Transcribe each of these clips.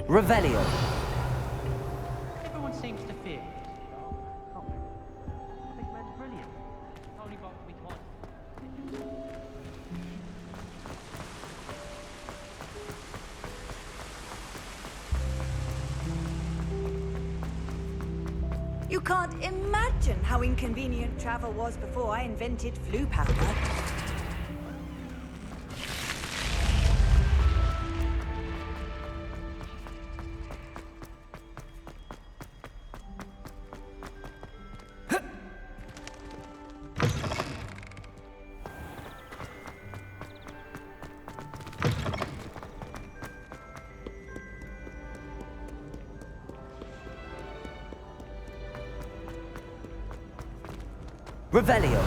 Revelio. Everyone seems to fear this. I think Red's brilliant. Only box we can. You can't imagine how inconvenient travel was before I invented flu powder. Revelio.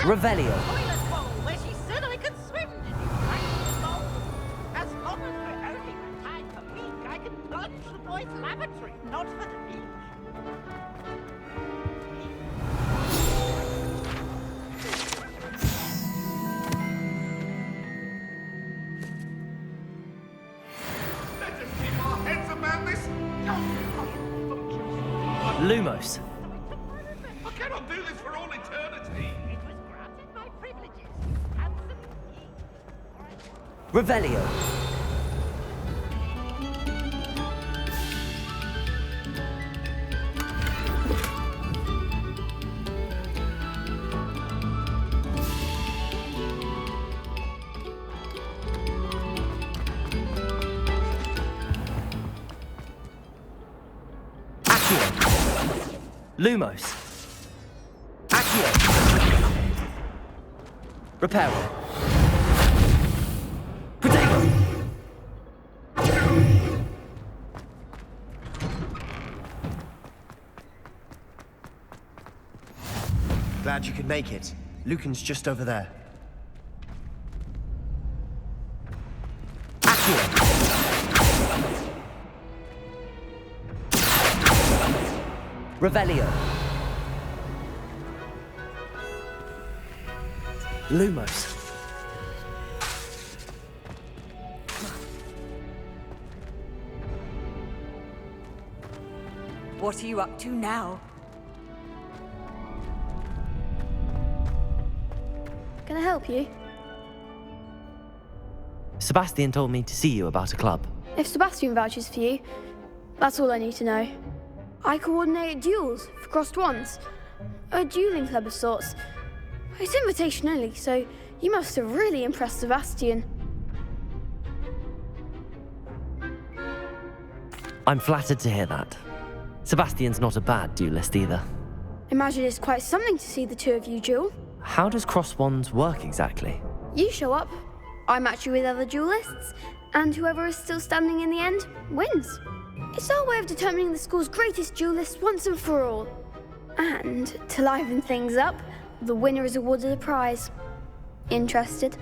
Revelio. Toilet bowl where she said I could swim. Did you practice the bowl? As long as we're only retired for week, I can plunge the boys' lavatory, not for the beach. Let's just keep our heads about this. Lumos. I cannot do this for all eternity. It was granted my privileges. Absolutely. Revelio. Accio. Lumos. Accio. Reparo. Protego. Glad you could make it. Lucan's just over there. Accio. Revelio. Lumos. What are you up to now? Can I help you? Sebastian told me to see you about a club. If Sebastian vouches for you, that's all I need to know. I coordinate duels for crossed wands. A dueling club of sorts. It's invitation only, so you must have really impressed Sebastian. I'm flattered to hear that. Sebastian's not a bad duelist either. Imagine it's quite something to see the two of you duel. How does cross wands work exactly? You show up, I match you with other duelists, and whoever is still standing in the end wins. It's our way of determining the school's greatest duelist once and for all. And to liven things up, the winner is awarded a prize. Interested?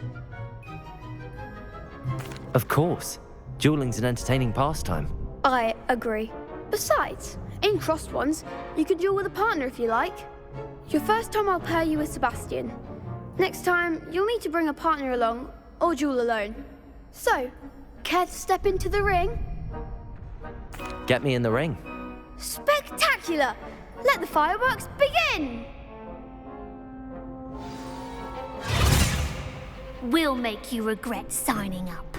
Of course. Dueling's an entertaining pastime. I agree. Besides, in crossed ones, you can duel with a partner if you like. Your first time I'll pair you with Sebastian. Next time, you'll need to bring a partner along, or duel alone. So, care to step into the ring? Get me in the ring. Spectacular! Let the fireworks begin! We'll make you regret signing up.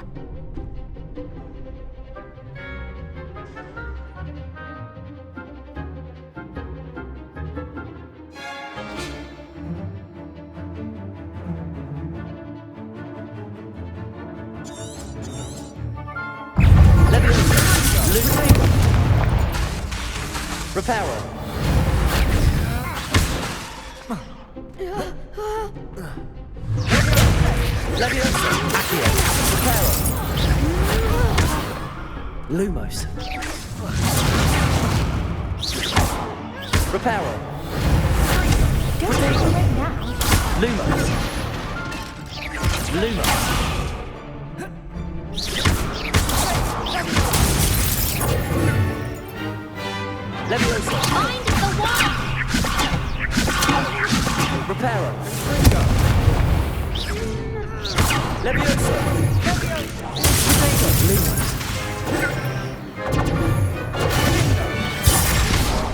Leviosa! Reparo! Leviosa! Accio! Reparo! Lumos! Reparo! Don't do it now. Lumos! Lumos! Leviosa! Mind the wand. Reparo! Leviosa! Lumos!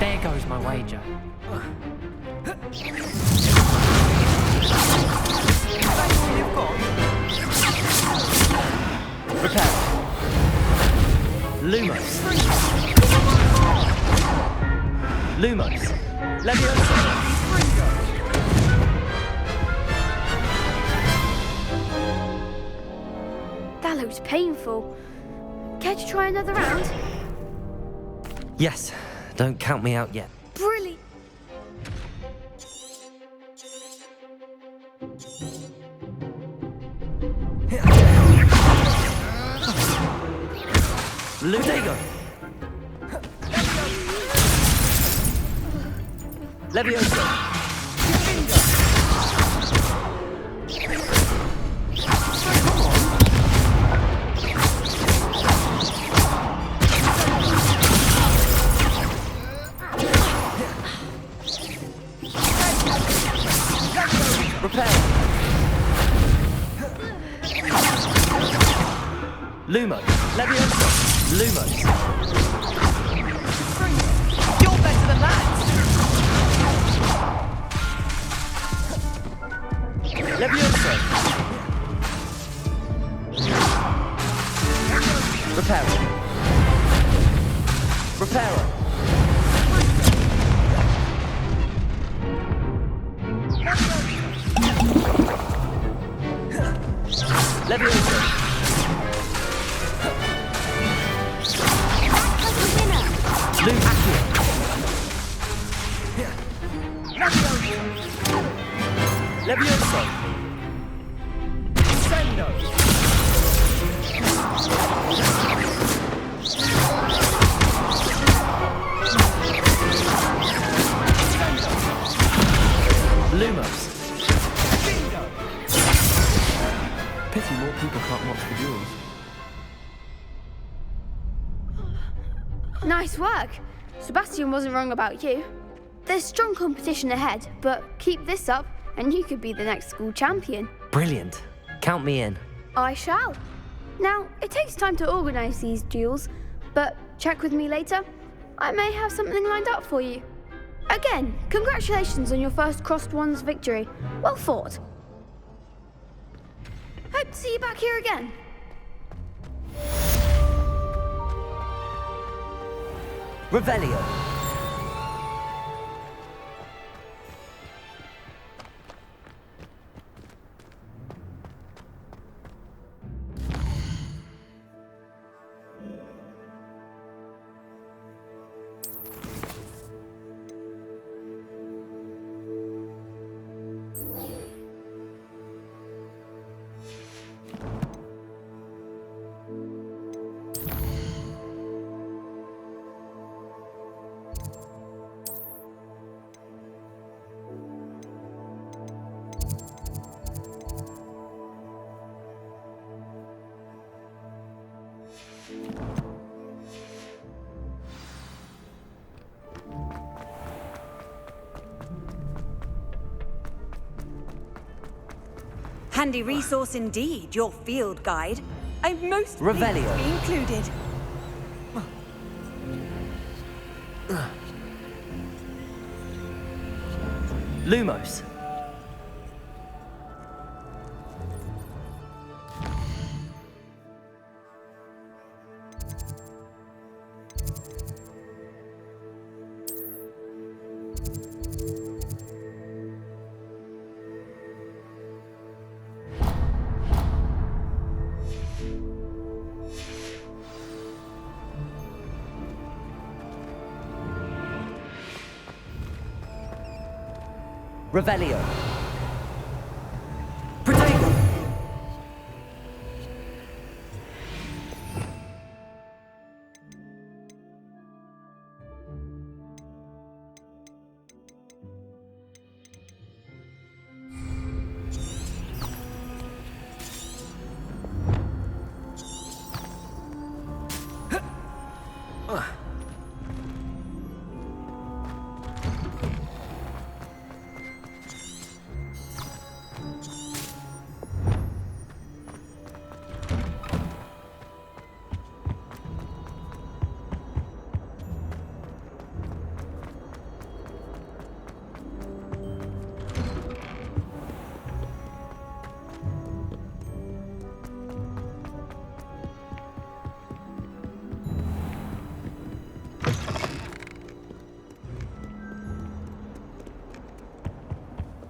There goes my wager. Reparo! Lumos! Lumos! Leviosa! That looks painful. Care to try another round? Yes, don't count me out yet. Brilliant. Ludego! Leviosa! Repair! Lumos! Leviosa! Lumos! You're better than that! Leviosa! Reparo! Reparo! Leviosa! Loom Accio! Leviosa! Sendo! Lumos! Pity more people can't watch the duels. Nice work. Sebastian wasn't wrong about you. There's strong competition ahead, but keep this up and you could be the next school champion. Brilliant. Count me in. I shall. Now, it takes time to organise these duels, but check with me later. I may have something lined up for you. Again, congratulations on your first Crossed Wands victory. Well fought. Hope to see you back here again. Revelio! Handy resource indeed, your field guide. I'm most Revelio. pleased to be included. Lumos! Revelio. Protego.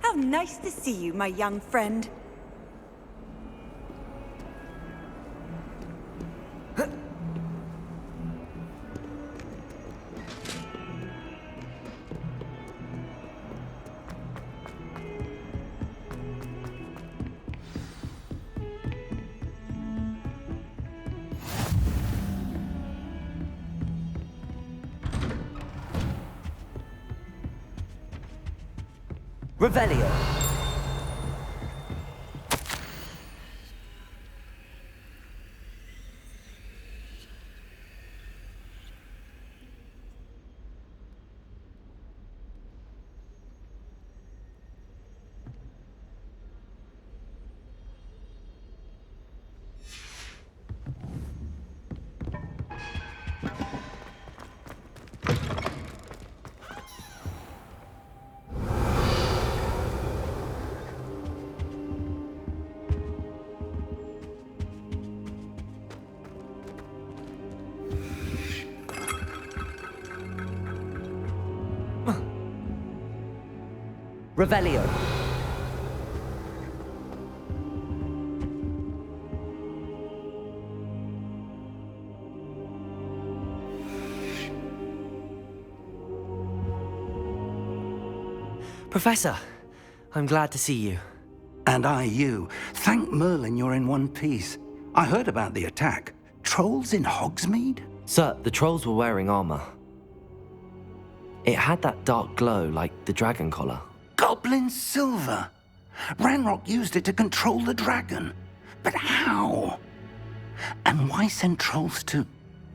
How nice to see you, my young friend. Revelio. Revelio. Professor, I'm glad to see you. And I you. Thank Merlin you're in one piece. I heard about the attack. Trolls in Hogsmeade? Sir, the trolls were wearing armor. It had that dark glow like the dragon collar. Goblin silver! Ranrock used it to control the dragon. But how? And why send trolls to...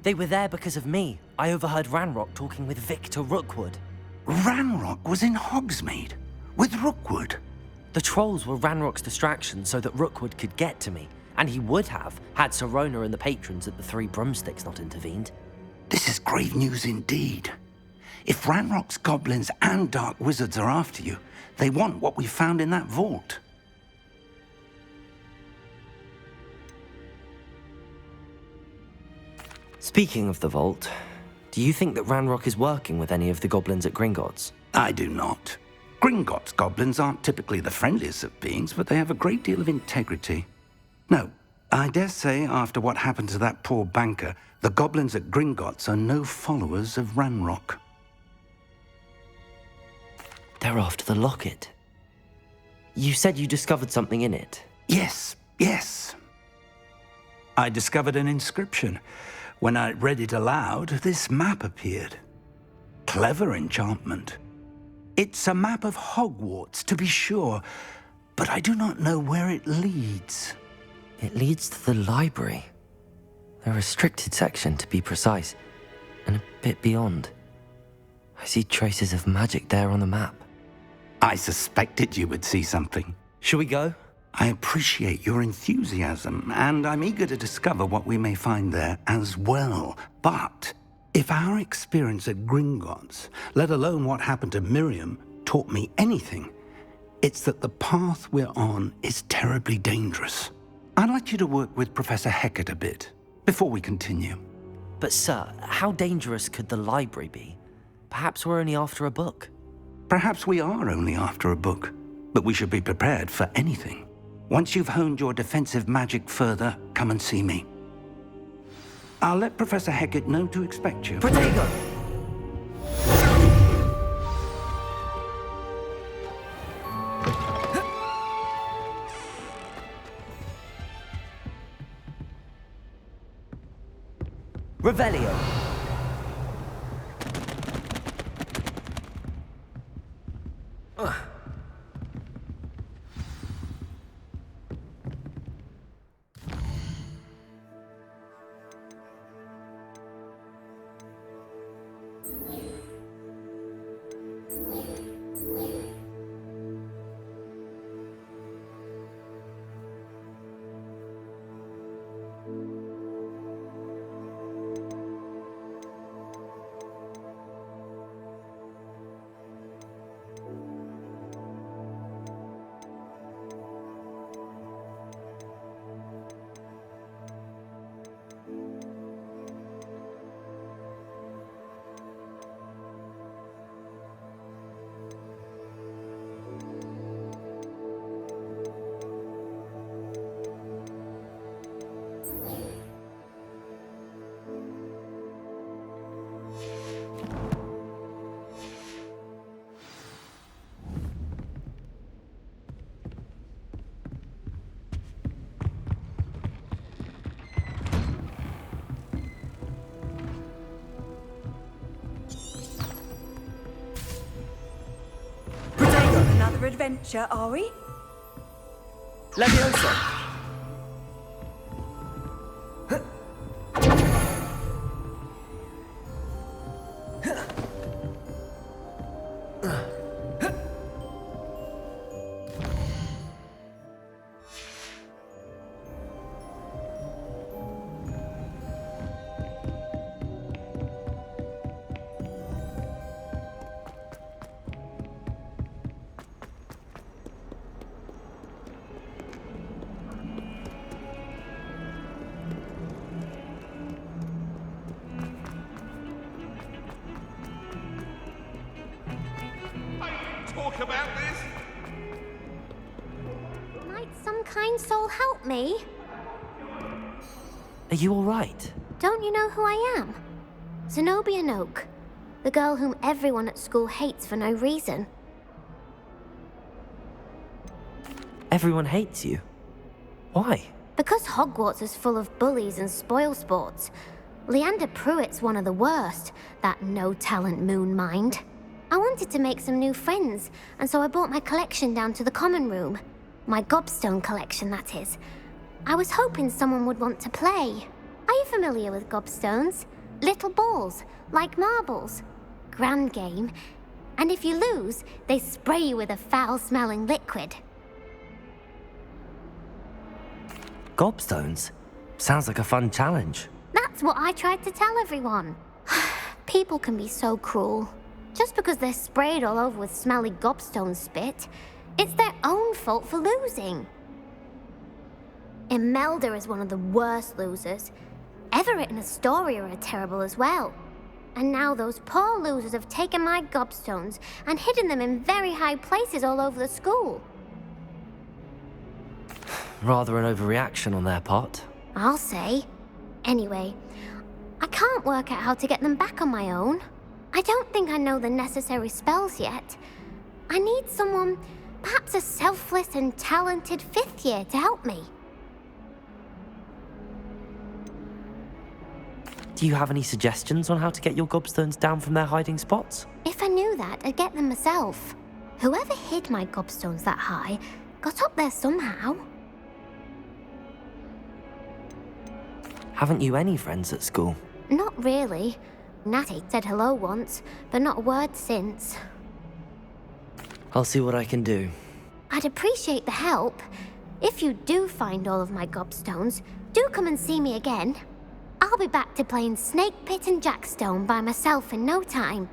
They were there because of me. I overheard Ranrock talking with Victor Rookwood. Ranrock was in Hogsmeade? With Rookwood? The trolls were Ranrock's distraction so that Rookwood could get to me. And he would have, had Sirona and the patrons at the Three Broomsticks not intervened. This is grave news indeed. If Ranrock's goblins and dark wizards are after you, they want what we found in that vault. Speaking of the vault, do you think that Ranrock is working with any of the goblins at Gringotts? I do not. Gringotts goblins aren't typically the friendliest of beings, but they have a great deal of integrity. No, I dare say after what happened to that poor banker, the goblins at Gringotts are no followers of Ranrock. They're after the locket. You said you discovered something in it. Yes. I discovered an inscription. When I read it aloud, this map appeared. Clever enchantment. It's a map of Hogwarts, to be sure, but I do not know where it leads. It leads to the library. A restricted section, to be precise, and a bit beyond. I see traces of magic there on the map. I suspected you would see something. Shall we go? I appreciate your enthusiasm, and I'm eager to discover what we may find there as well. But if our experience at Gringotts, let alone what happened to Miriam, taught me anything, it's that the path we're on is terribly dangerous. I'd like you to work with Professor Hecat a bit before we continue. But sir, how dangerous could the library be? Perhaps we're only after a book. Perhaps we are only after a book, but we should be prepared for anything. Once you've honed your defensive magic further, come and see me. I'll let Professor Hecat know to expect you. Protego! Revelio. Another adventure, are we? Leviosa. Talk about this? Might some kind soul help me? Are you all right? Don't you know who I am? Zenobia Noak, the girl whom everyone at school hates for no reason. Everyone hates you. Why? Because Hogwarts is full of bullies and spoilsports. Leander Pruitt's one of the worst, that no-talent moon mind. I wanted to make some new friends, and so I brought my collection down to the common room. My gobstone collection, that is. I was hoping someone would want to play. Are you familiar with gobstones? Little balls, like marbles. Grand game. And if you lose, they spray you with a foul-smelling liquid. Gobstones? Sounds like a fun challenge. That's what I tried to tell everyone. People can be so cruel. Just because they're sprayed all over with smelly gobstone spit, it's their own fault for losing. Imelda is one of the worst losers. Everett and Astoria are terrible as well. And now those poor losers have taken my gobstones and hidden them in very high places all over the school. Rather an overreaction on their part. I'll say. Anyway, I can't work out how to get them back on my own. I don't think I know the necessary spells yet. I need someone, perhaps a selfless and talented fifth year to help me. Do you have any suggestions on how to get your gobstones down from their hiding spots? If I knew that, I'd get them myself. Whoever hid my gobstones that high got up there somehow. Haven't you any friends at school? Not really. Natty said hello once, but not a word since. I'll see what I can do. I'd appreciate the help. If you do find all of my gobstones, do come and see me again. I'll be back to playing Snake Pit and Jackstone by myself in no time.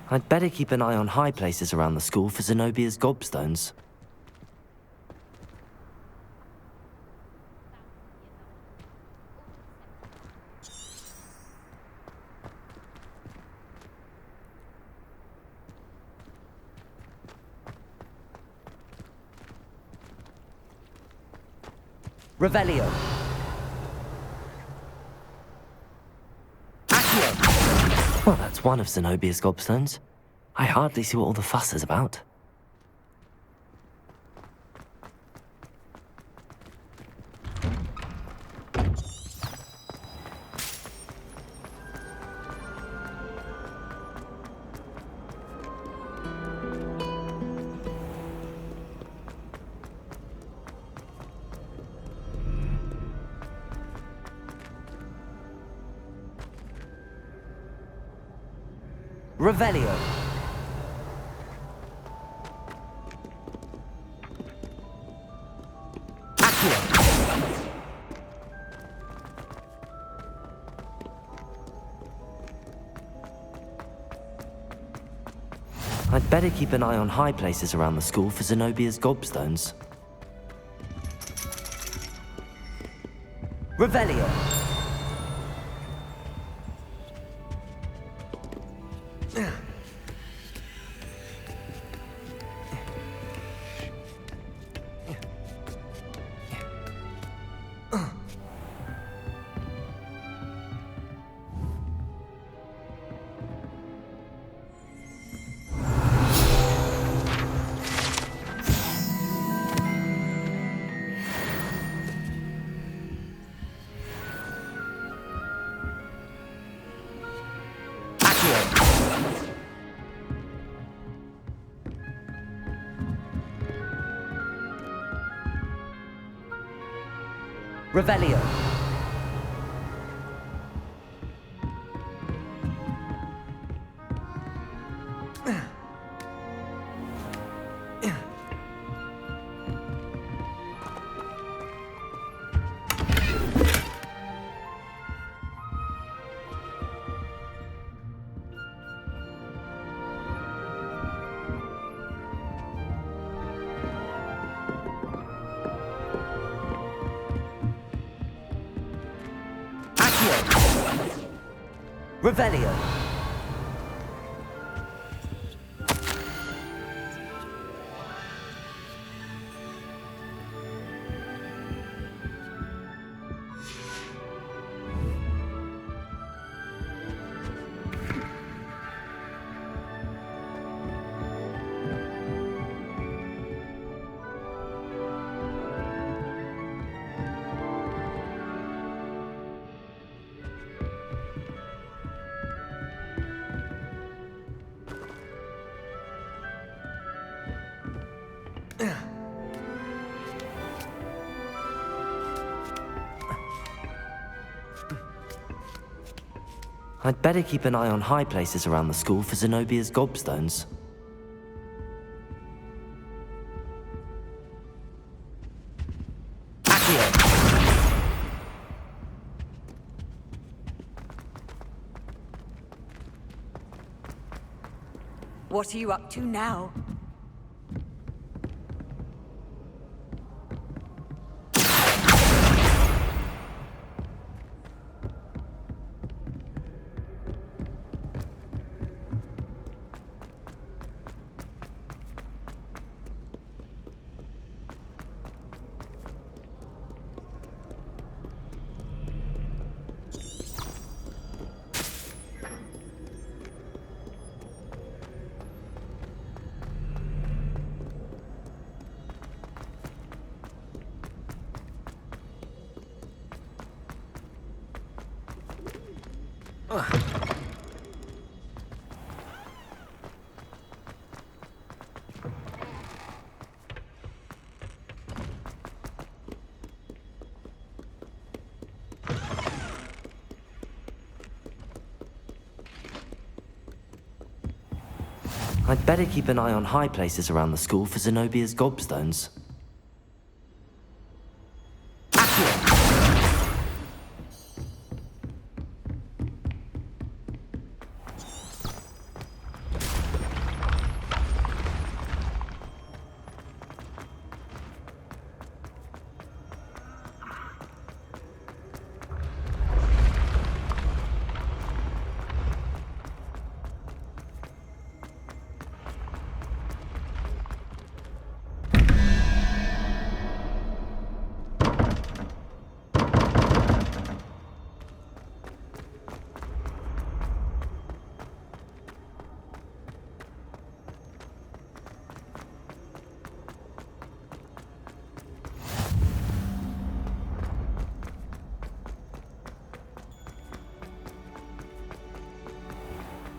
I'd better keep an eye on high places around the school for Zenobia's gobstones. Revelio. Accio. Accio! Well, that's one of Zenobia's gobstones. I hardly see what all the fuss is about. Revelio. Accio. I'd better keep an eye on high places around the school for Zenobia's gobstones. Revelio. Revelio. Revelio. I'd better keep an eye on high places around the school for Zenobia's gobstones. Accio! What are you up to now? I'd better keep an eye on high places around the school for Zenobia's gobstones.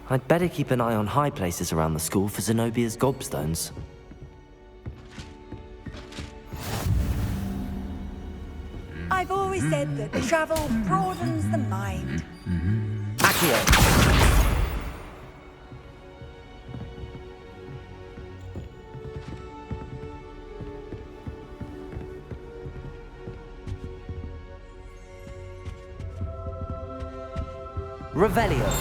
I'd better keep an eye on high places around the school for Zenobia's gobstones. I've always said that travel broadens the mind. Accio! Revelio.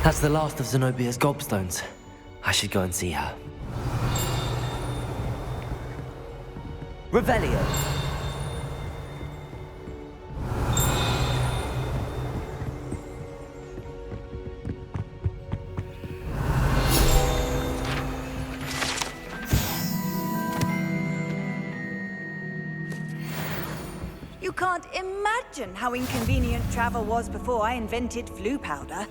That's the last of Zenobia's gobstones. I should go and see her. Revelio. You can't imagine how inconvenient travel was before I invented flu powder.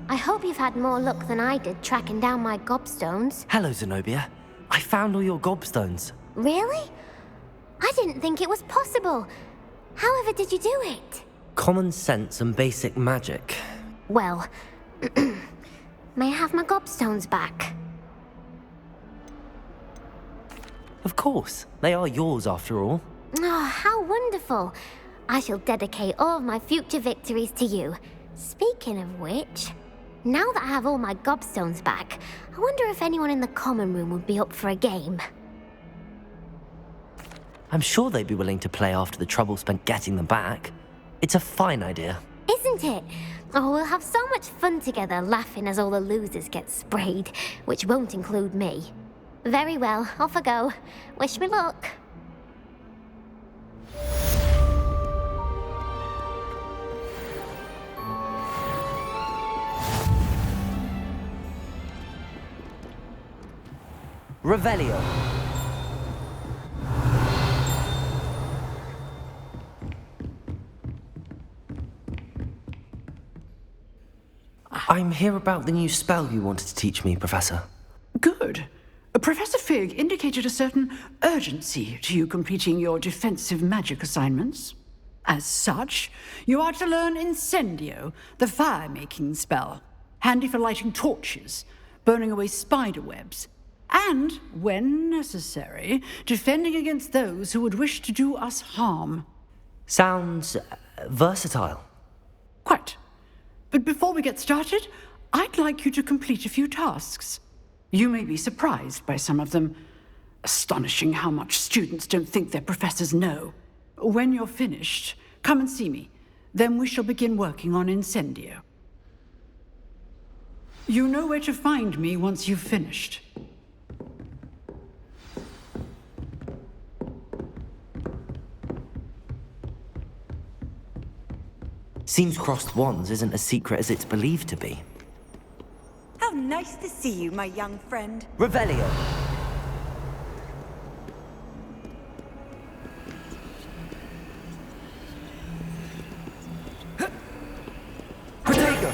I hope you've had more luck than I did tracking down my gobstones. Hello, Zenobia. I found all your gobstones. Really? I didn't think it was possible. However did you do it? Common sense and basic magic. Well, may I have my gobstones back? Of course. They are yours after all. Oh, how wonderful. I shall dedicate all of my future victories to you. Speaking of which, now that I have all my gobstones back, I wonder if anyone in the common room would be up for a game. I'm sure they'd be willing to play after the trouble spent getting them back. It's a fine idea. Isn't it? Oh, we'll have so much fun together laughing as all the losers get sprayed, which won't include me. Very well, off I go. Wish me luck. Revelio. I'm here about the new spell you wanted to teach me, Professor. Good. Professor Fig indicated a certain urgency to you completing your defensive magic assignments. As such, you are to learn Incendio, the fire-making spell, handy for lighting torches, burning away spider webs, and, when necessary, defending against those who would wish to do us harm. Sounds versatile. Quite. But before we get started, I'd like you to complete a few tasks. You may be surprised by some of them. Astonishing how much students don't think their professors know. When you're finished, come and see me. Then we shall begin working on Incendio. You know where to find me once you've finished. Seems crossed wands isn't as secret as it's believed to be. How nice to see you, my young friend. Revelio. Protego.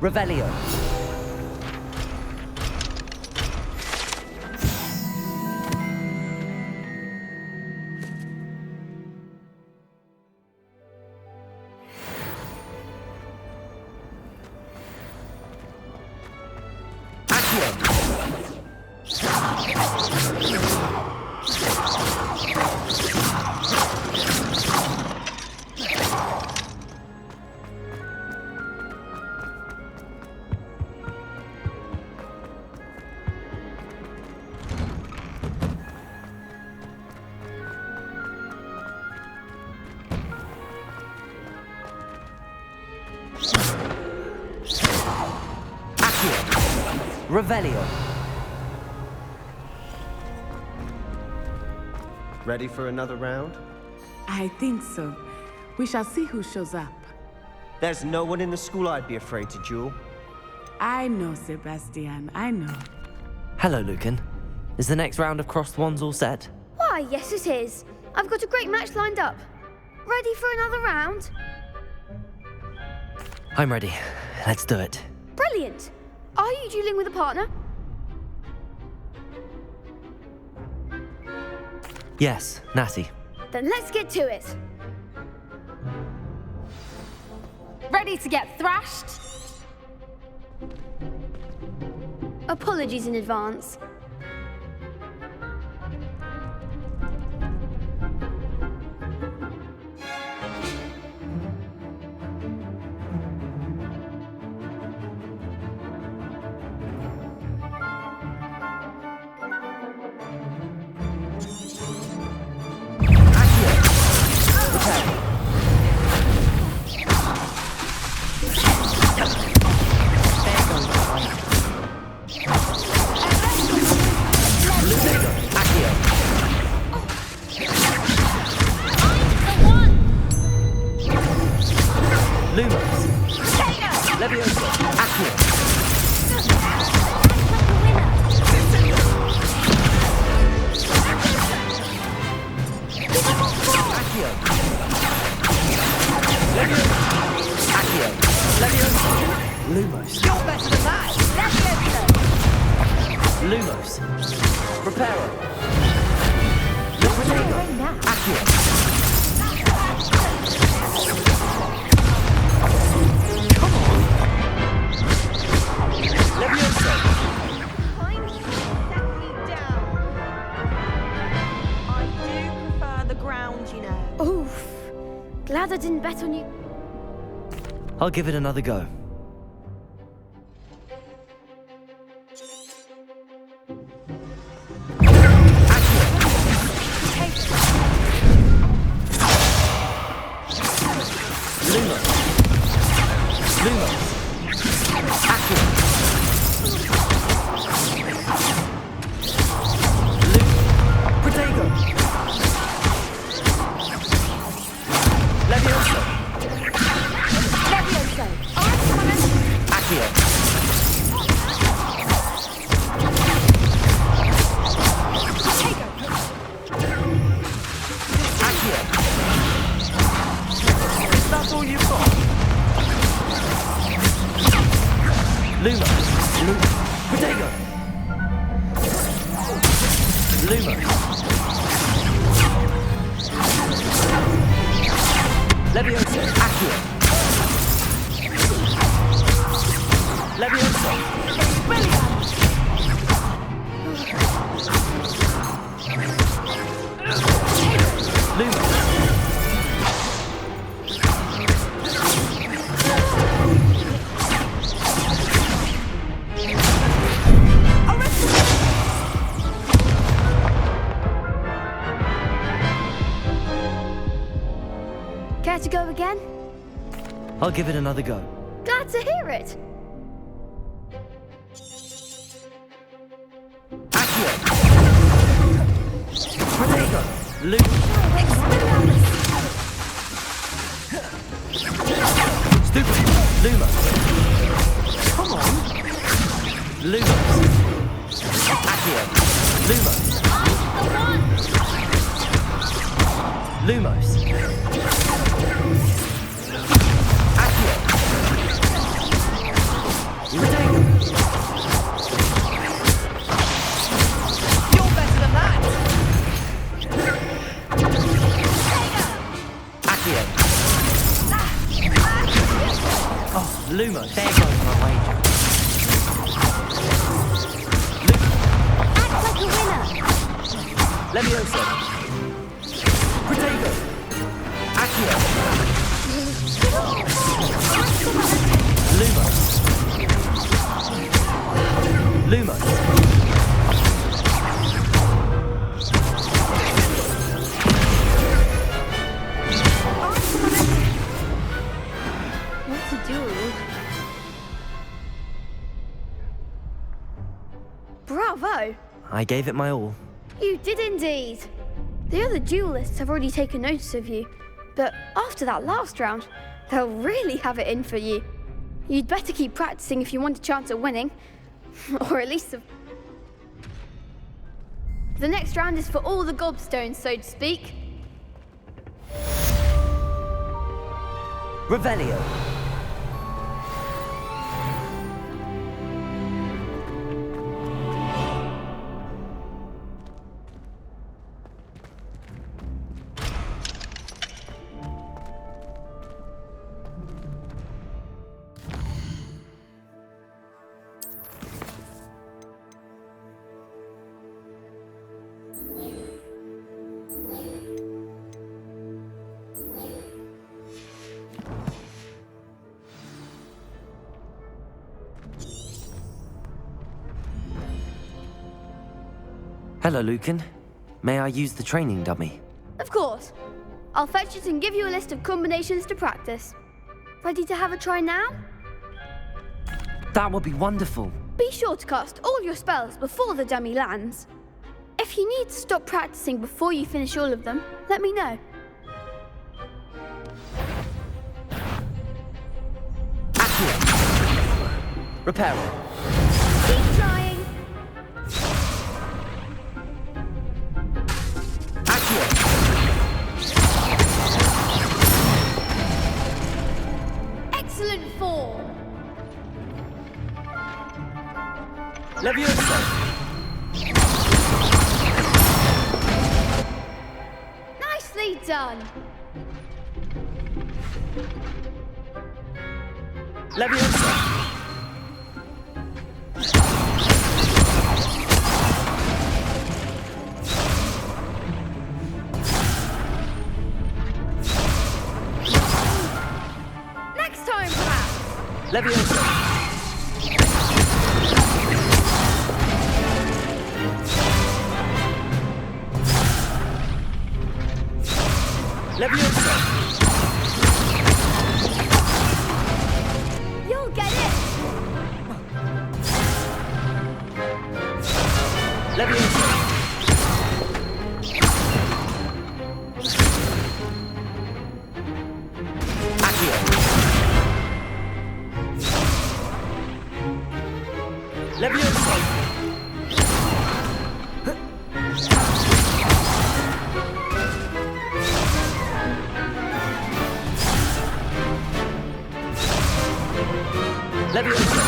Revelio. Revelio. Ready for another round? I think so. We shall see who shows up. There's no one in the school I'd be afraid to duel. I know, Sebastian, I know. Hello, Lucan. Is the next round of crossed wands all set? Why, yes it is. I've got a great match lined up. Ready for another round? I'm ready. Let's do it. Brilliant. Are you dueling with a partner? Yes, Natty. Then let's get to it. Ready to get thrashed? Apologies in advance. Glad I didn't bet on you. I'll give it another go. Lumos. Protego. Lumos. Levioso. Accio. Levioso. Lumos. Care to go again? I'll give it another go. Glad to hear it. Accio. Protego. Lumos. Stupid. Lumos. Come on. Lumos. Accio. Lumos. Lumos. Accio. Protego. You're better than that! Accio. Oh, Lumos. There goes my wager. Act like a winner. Levioso. Protego. Accio. Lumos. Lumos. What to do? Bravo! I gave it my all. You did indeed. The other duelists have already taken notice of you, but after that last round, they'll really have it in for you. You'd better keep practicing if you want a chance at winning, or at least the next round is for all the gobstones, so to speak. Revelio. Hello, Lucan. May I use the training dummy? Of course. I'll fetch it and give you a list of combinations to practice. Ready to have a try now? That would be wonderful. Be sure to cast all your spells before the dummy lands. If you need to stop practicing before you finish all of them, let me know. Accio. Reparo. Keep trying. Accio. Excellent form. Levioso. Nicely done. Levioso. Next time, perhaps. Levioso. Levioso. You'll get it. Levioso. Accio. Levioso. Levioso.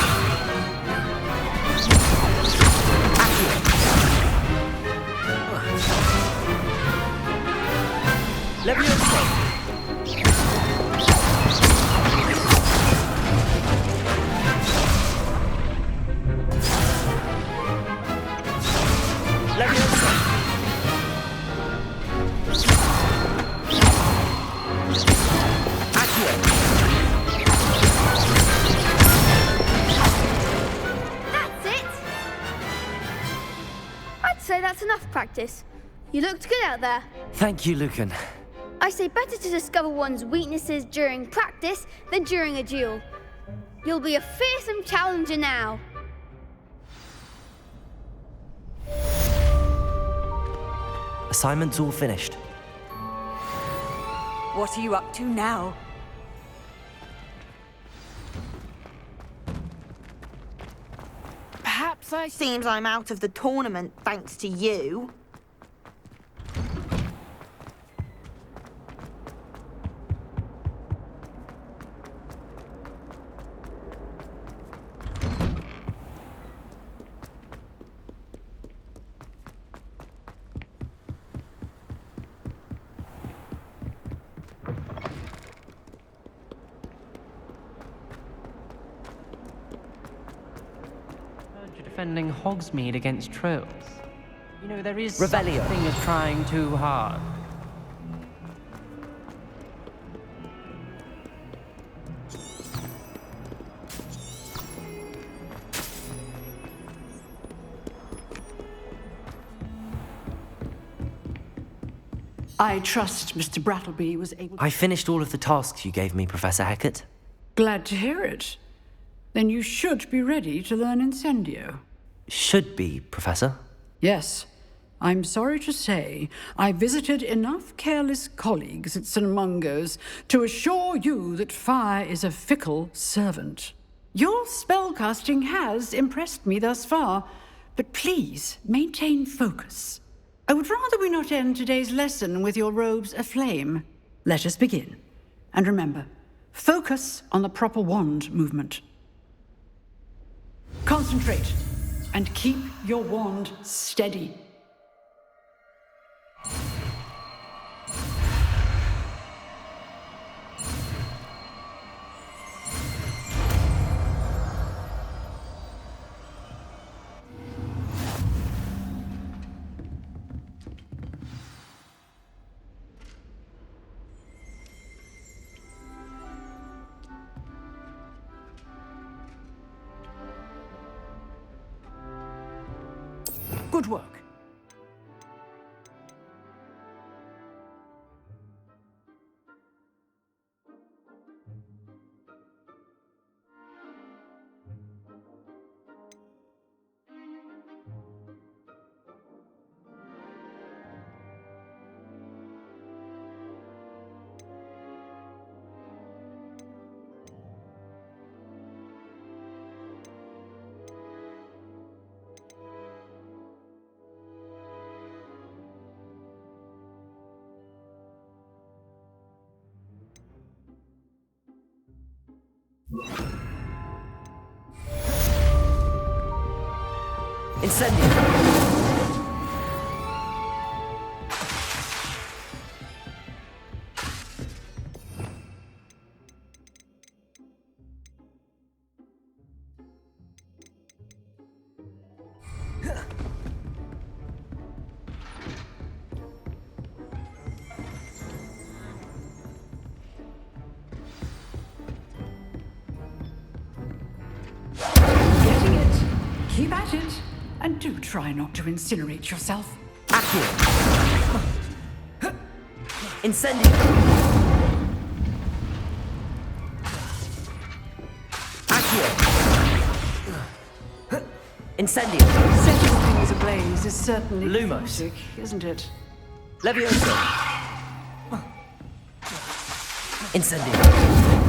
That's enough practice. You looked good out there. Thank you, Lucan. I say better to discover one's weaknesses during practice than during a duel. You'll be a fearsome challenger now. Assignment's all finished. What are you up to now? Perhaps seems I'm out of the tournament thanks to you. You're defending Hogsmeade against trolls. You know, there is Revelio. something as trying too hard. I trust Mr. Brattleby was able to... I finished all of the tasks you gave me, Professor Hecat. Glad to hear it. Then you should be ready to learn Incendio. Should be, Professor. Yes. I'm sorry to say, I visited enough careless colleagues at St. Mungo's to assure you that fire is a fickle servant. Your spellcasting has impressed me thus far, but please maintain focus. I would rather we not end today's lesson with your robes aflame. Let us begin. And remember, focus on the proper wand movement. Concentrate, and keep your wand steady. Good work. Incendio! Getting it. Keep at it. And do try not to incinerate yourself. Accio! Incendio! Accio! Incendio! Setting things ablaze is certainly Lumos. music, isn't it? Levioso! Incendio!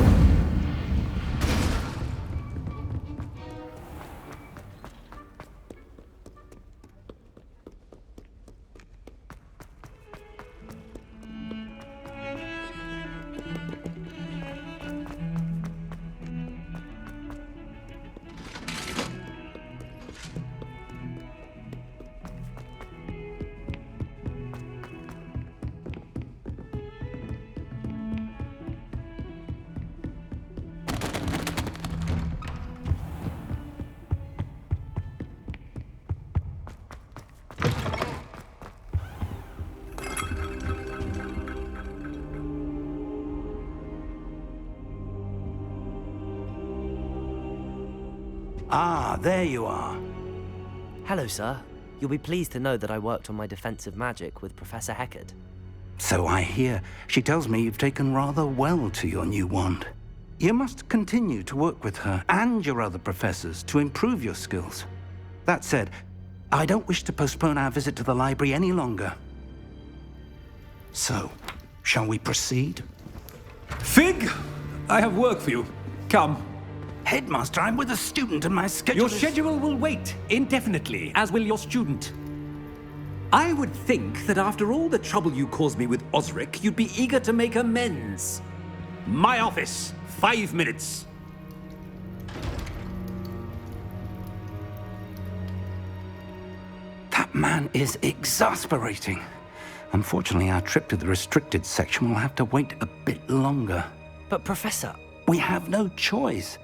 Ah, there you are. Hello, sir. You'll be pleased to know that I worked on my defensive magic with Professor Heckard. So I hear. She tells me you've taken rather well to your new wand. You must continue to work with her and your other professors to improve your skills. That said, I don't wish to postpone our visit to the library any longer. So, shall we proceed? Fig, I have work for you. Come. Headmaster, I'm with a student and my schedule Your schedule will wait indefinitely, as will your student. I would think that after all the trouble you caused me with Osric, you'd be eager to make amends. My office, 5 minutes. That man is exasperating. Unfortunately, our trip to the restricted section will have to wait a bit longer. But Professor... We have no choice.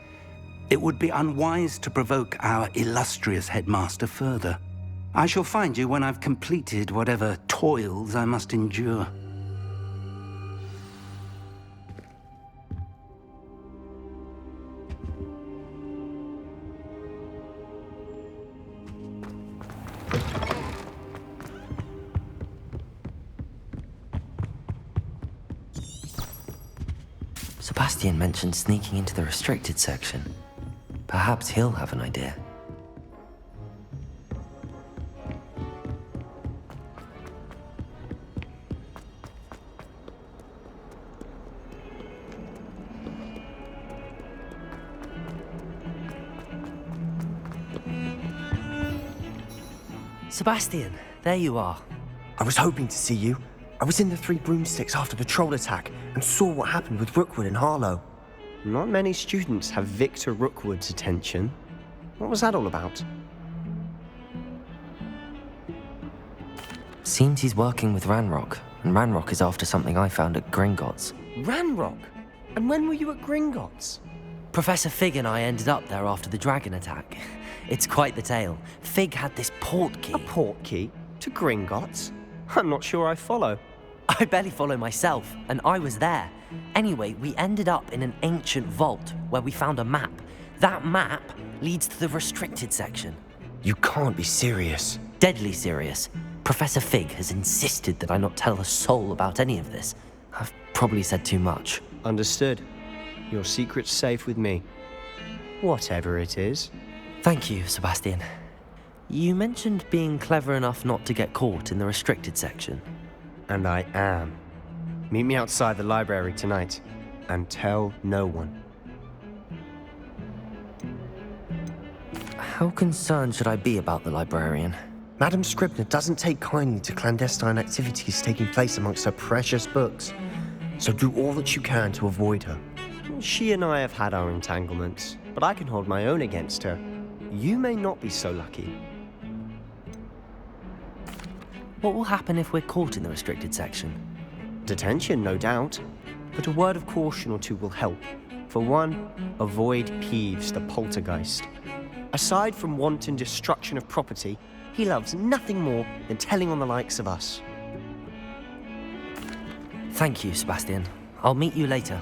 It would be unwise to provoke our illustrious headmaster further. I shall find you when I've completed whatever toils I must endure. Sebastian mentioned sneaking into the restricted section. Perhaps he'll have an idea. Sebastian, there you are. I was hoping to see you. I was in the Three Broomsticks after the troll attack and saw what happened with Rookwood and Harlow. Not many students have Victor Rookwood's attention. What was that all about? Seems he's working with Ranrock, and Ranrock is after something I found at Gringotts. Ranrock? And when were you at Gringotts? Professor Fig and I ended up there after the dragon attack. It's quite the tale. Fig had this port key. A port key? To Gringotts? I'm not sure I follow. I barely follow myself, and I was there. Anyway, we ended up in an ancient vault where we found a map. That map leads to the restricted section. You can't be serious. Deadly serious. Professor Fig has insisted that I not tell a soul about any of this. I've probably said too much. Understood. Your secret's safe with me. Whatever it is. Thank you, Sebastian. You mentioned being clever enough not to get caught in the restricted section. And I am. Meet me outside the library tonight, and tell no one. How concerned should I be about the librarian? Madam Scribner doesn't take kindly to clandestine activities taking place amongst her precious books, so do all that you can to avoid her. She and I have had our entanglements, but I can hold my own against her. You may not be so lucky. What will happen if we're caught in the restricted section? Detention, no doubt, but a word of caution or two will help. For one, avoid Peeves, the poltergeist. Aside from wanton destruction of property, he loves nothing more than telling on the likes of us. Thank you, Sebastian. I'll meet you later.